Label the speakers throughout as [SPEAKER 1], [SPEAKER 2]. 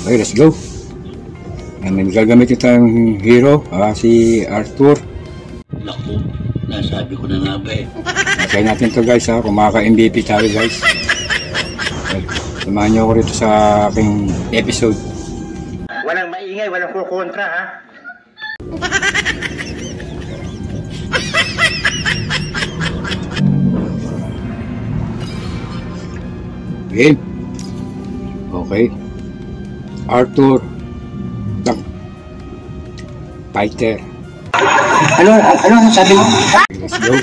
[SPEAKER 1] Okay, let's go. May gagamit tayong hero, si Arthur.
[SPEAKER 2] Naku, nasabi ko na nga ba eh.
[SPEAKER 1] Try natin to guys ha, kung makaka-MVP tayo guys. Okay. Samahan niyo ako rito sa aking episode.
[SPEAKER 3] Walang maingay, walang kukontra ha.
[SPEAKER 1] Game. Okay. Arthur Fighter.
[SPEAKER 3] Ano sabi mo?
[SPEAKER 1] Let's go.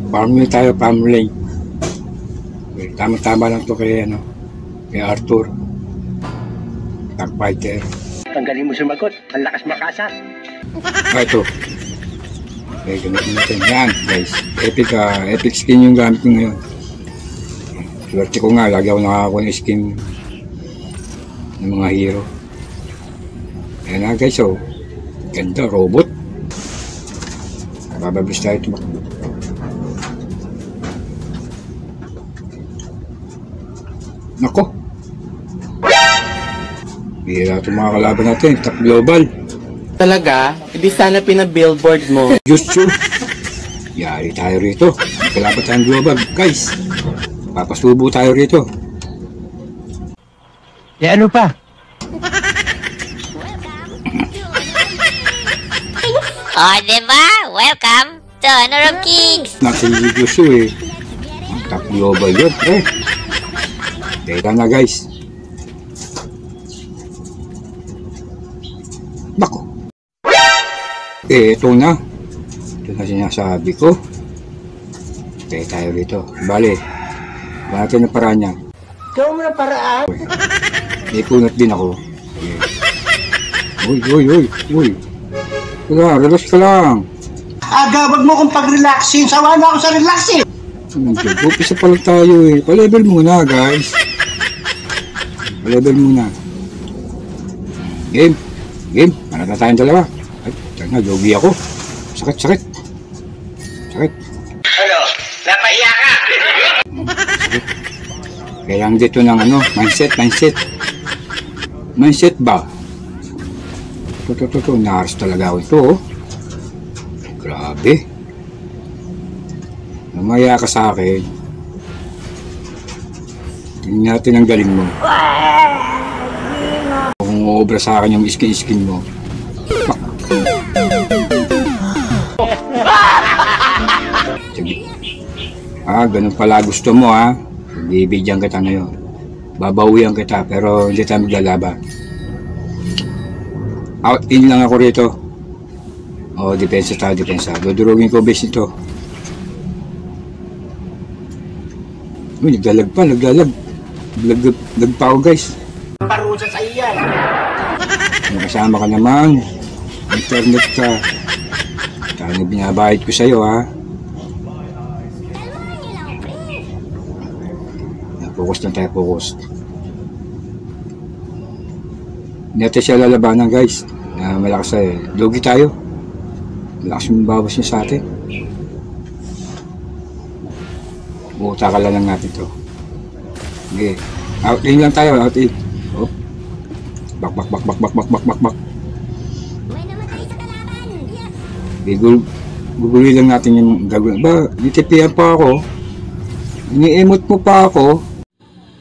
[SPEAKER 1] Farm nyo tayo, farm lane. Okay, tama-tama lang to kay kay Arthur Tank Fighter.
[SPEAKER 3] Ang galing mo sumagot, ang lakas makasa.
[SPEAKER 1] Ito. Okay, gamitin natin. Yan, guys. Epic skin yung gamit ko ngayon. Swerte ko nga, lagi ako nakakakuha ng skin ng mga hero. Ayan na guys, oh. Ganda, robot. Bababilis tayo tumakbo. Nako. Bihira itong mga kalaban natin. Top global.
[SPEAKER 4] Talaga? Hindi sana pinabillboard mo.
[SPEAKER 1] Jutsu. Yari tayo rito. Kalaban tayong global. Guys, papasubo tayo rito.
[SPEAKER 3] Ano pa?
[SPEAKER 5] Oh, diba? Welcome to Honor of Kings!
[SPEAKER 1] Natin yung Jutsu eh. Ang top global yun. Teka na guys. Nako. Ito na. Ito na sinasabi ko. Tayo tayo rito. Bale. Wala natin na paraan niya.
[SPEAKER 3] Ikaw mo na paraan.
[SPEAKER 1] May kunot din ako. Uy. Relax ka lang.
[SPEAKER 3] Wag mo kong pag-relaxing. Sawa na ako sa relaxing.
[SPEAKER 1] Upisa pa lang tayo eh. Pa-level muna guys. Pa-level muna. Game. Ano na tayong dalawa? Ay, tanga, jogi ako. Sakit.
[SPEAKER 3] Ano? Napaiyak ka?
[SPEAKER 1] Sakit. Kailangan dito ng mindset ba? Ito. Naharas talaga ako ito, oh. Grabe. Namaya ka sa akin. Tingnan natin ang galing mo. Kung uobra sa akin yung skin mo. Sige. Ganun pala gusto mo ha. Bibigyan kita ngayon. Babawian kita pero hindi tayo maglalaban. Out-in lang ako rito. Depensa tayo. Dudurugin ko base nito. Uy, naglalag. Naglag pa ako guys.
[SPEAKER 3] Parusa sa iyan.
[SPEAKER 1] Nakasama ka naman. Internet ka. Tayo binabayad ko sa'yo ha. Focus lang tayo, focus. Hindi natin siya lalabanan guys. Malakas tayo. Lugi tayo. Malakas yung bawas niya sa atin. Utakalan lang natin to. Okay. Out-in lang tayo, out-in. Bak. Gugulin lang natin yung gagawin. Nitipihan pa ako. Ini-emote mo pa ako.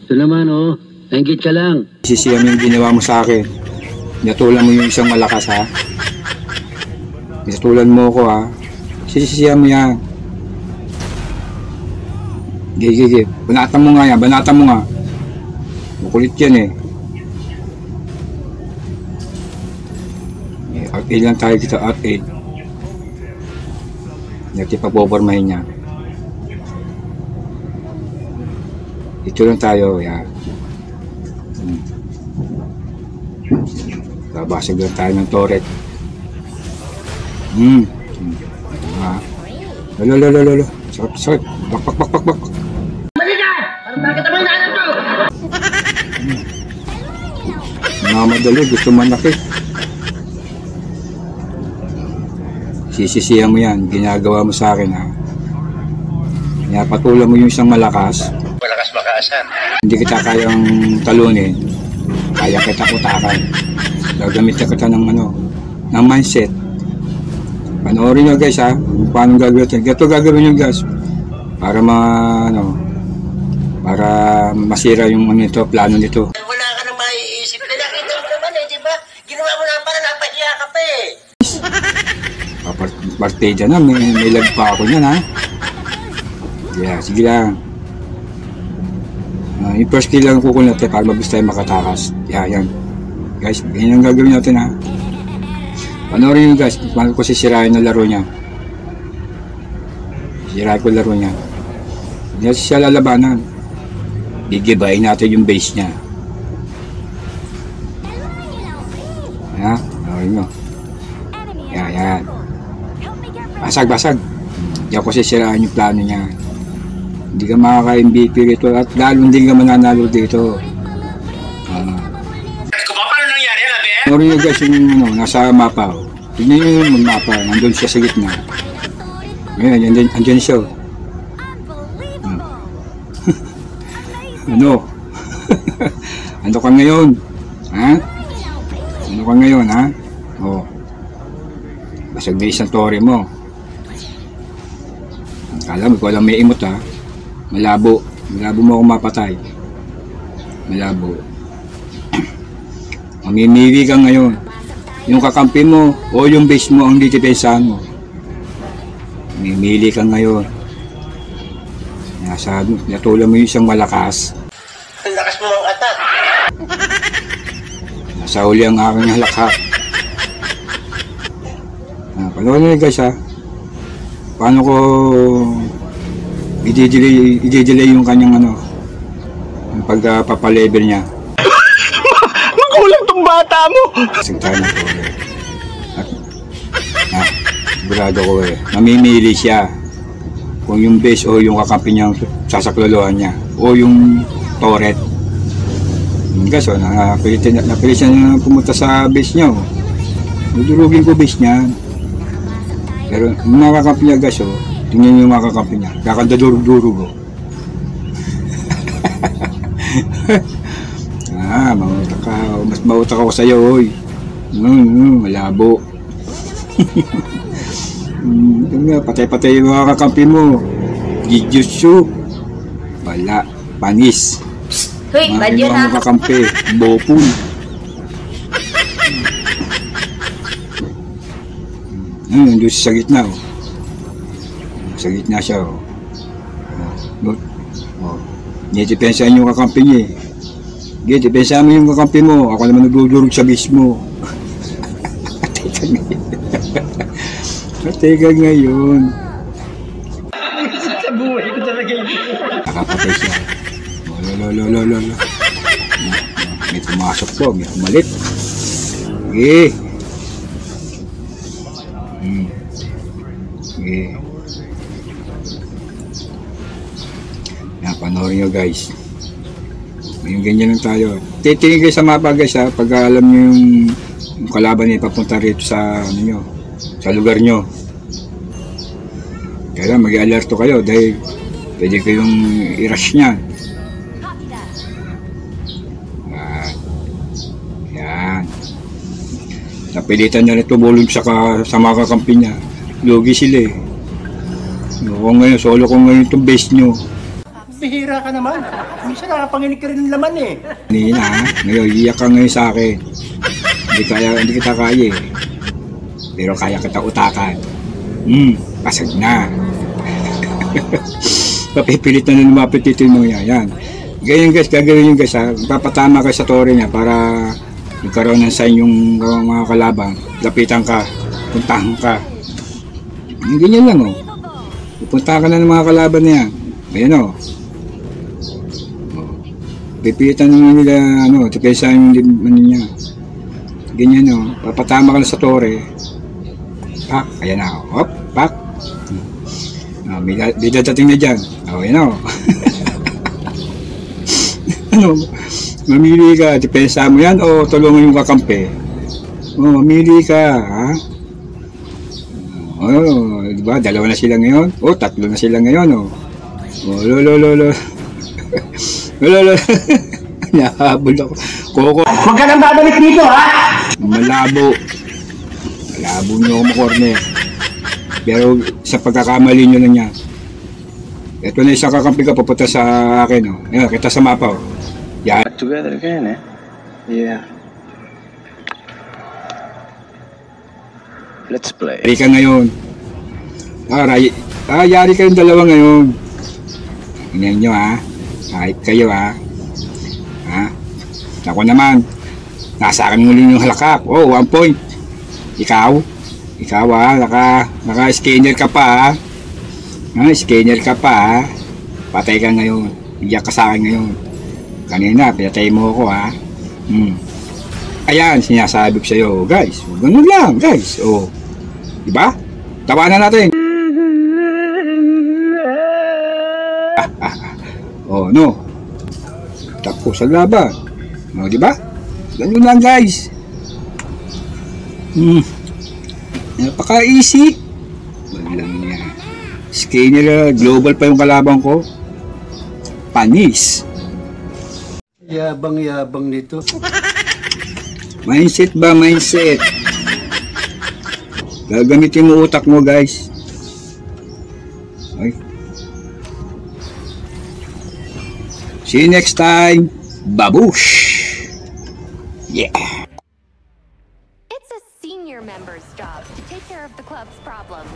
[SPEAKER 2] Ito naman nanggit ka lang.
[SPEAKER 1] Sisiyam yung ginawa mo sa akin. Pinatulan mo yung isang malakas ha. Pinatulan mo ako ha. Sisiyam mo yan. Gigi. Banatan mo nga yan. Makulit yan eh. Out-8 lang tayo dito. Out-8. Hindi papopormahin niya. Ito lang tayo. Yan. Babasag lang tayo ng turret. Lolo. Sakit. Bak. Madali, gusto manakit. Sisisihan mo yan, ginagawa mo sa akin ha. Napatulan mo yung isang malakas,
[SPEAKER 2] Malakas makaasar.
[SPEAKER 1] hindi kita kayang talunin, kaya kita utakan. Gagamit kita ng ng mindset. Panoorin nyo guys ha, kung paano gagawin. Ito gagawin nyo guys, para para masira yung plano nito.
[SPEAKER 3] Wala ka nang maiisip. Nakita mo naman eh, di ba? Ginawa mo na para napahiya ka pa eh.
[SPEAKER 1] Partida na, may lag pa ako niyan ha. Yeah, sige lang. Yung first kill lang kukunin natin para mabilis tayo makatakas. Yan. Guys, ganyan ang gagawin natin ha. Panoorin nyo guys, paano ko sisirain ang laro niya. Sisirain ko laro niya. Hindi siya lalabanan. Gigibayin natin yung base niya. Ha? Panoorin nyo. Yan. Basag. Hindi ako sisirain yung plano niya. Hindi ka makaka-MVP rito at lalo hindi ka mananalo dito. Panoorin nyo guys yung nasa mapa. Tignan nyo yung mapa. Nandun siya sa gitna. Ngayon, andyan siya. Ano ka ngayon? Ha? Ano ka ngayon, ha? Oh. Basag na isang tore mo. Kala mo, walang may imot, ha? Malabo mo akong mapatay. Malabo. Mamimili ka ngayon. Yung kakampi mo o yung base mo ang ditipensahan mo. Mamimili ka ngayon. Natulan mo yung isang malakas.
[SPEAKER 3] Ang lakas mo ang atak.
[SPEAKER 1] Nasa huli ang aking halakhak. Panoorin nyo guys ha. Paano ko i-delay yung kanyang yung pagpapalevel niya.
[SPEAKER 3] Makulang tong bata mo.
[SPEAKER 1] Sigtahan na ko sigurado ko mamimili siya kung yung base o yung kakampi niyang sasaklolohan niya o yung turret. Guys, napilit siya na pumunta sa base niya. Dudurugin ko base niya. Pero yung mga kakampi niya guys, tingnan niyo yung mga kakampi niya. Kakandadurug-durug. Mas mautak ako sa'yo, oy. Malabo. Patay-patay yung mga kakampi mo. Jujutsu. Wala. Panis.
[SPEAKER 5] Hoy, badyo
[SPEAKER 1] Mga
[SPEAKER 5] na.
[SPEAKER 1] kakampi. Bopun. Nandun sa gitna. Sa gitna siya. Dinidepensahan yung kakampi niya. Depensahan mo yung kakampi mo. Ako naman nagdudurog sa base mo. Patay ka ngayon.
[SPEAKER 3] Sa buhay ko talaga yun.
[SPEAKER 1] Nakapatay siya. Lolo. May pumasok po. May pumalit. Sige. Sige. Panoorin nyo guys. Yung ganyan lang tayo. Titingin kayo sa mapa guys ha. Pag alam nyo yung kalaban niya papunta rito sa sa lugar nyo. Kaya mag-alerto kayo dahil pwede kayong i-rush niyan. Yan. Napilitan na rin tumulong sa mga kakampi niya. Lugi sila eh. Solo ko ngayon itong base nyo.
[SPEAKER 3] Bihira ka naman. Minsan nakapanginig ka rin ng laman eh.
[SPEAKER 1] Kanina ha, ngayon iyak ka ngayon sa akin. Hindi kita kaya eh. Pero kaya kita utakan. Pasag na. Papipilit na lumapit dito yung mga yan. Ganyan guys, gagawin yung guys ha. Papatama ka sa tore niya para magkaroon ng sign yung mga kalabang. Lapitan ka, puntahan ka. Ganyan lang oh. Pupunta ka na ng mga kalaban niya. Ayan oh. Pipilitan naman nila, tipesahan yung niya. Ganyan, papatama ka na sa tore. Pak, ayan na, hop, pak. May dadating na dyan. Ayan mamili ka, tipesahan mo yan o tulungan yung kakampi. Mamili ka, ha? Diba, dalawa na sila ngayon? Tatlo na sila ngayon, Oh, lolo. Lolo. Nahabol ako. Koko.
[SPEAKER 3] Huwag ka nang babalik dito, ha?
[SPEAKER 1] Malabo. Malabo nyo ako makorner. Pero sa pagkakamali nyo na niya. Ito na isang kakampi ka papunta sa akin. Oh. Ayan, kita sa mapa. Oh. Yan.
[SPEAKER 6] Together again, eh? Yeah. Let's play.
[SPEAKER 1] Yari ka ngayon. Yari kayong dalawa ngayon. Tingnan nyo ha. Kahit kayo ha. Ha? Ako naman. Nasa akin muli yung halakak. Oh, 1 point. Ikaw ha. Naka-scanner ka pa ha. Scanner ka pa ha. Patay ka ngayon. Iyak ka sa akin ngayon. Kanina, pinatay mo ako ha. Ayan, sinasabi ko sa'yo, guys. Ganun lang, guys. Oh. Diba? Tawanan natin. Oh, no. Tapos ang laban. Oh, diba? Ganun lang, guys. Napaka-easy. Walang niya. Scanner, global pa yung kalaban ko. Panis.
[SPEAKER 2] Yabang-yabang nito.
[SPEAKER 1] Mindset ba? Mindset. Gagamitin mo utak mo, guys. Okay. See you next time. Babush! Yeah!
[SPEAKER 7] It's a senior member's job to take care of the club's problems.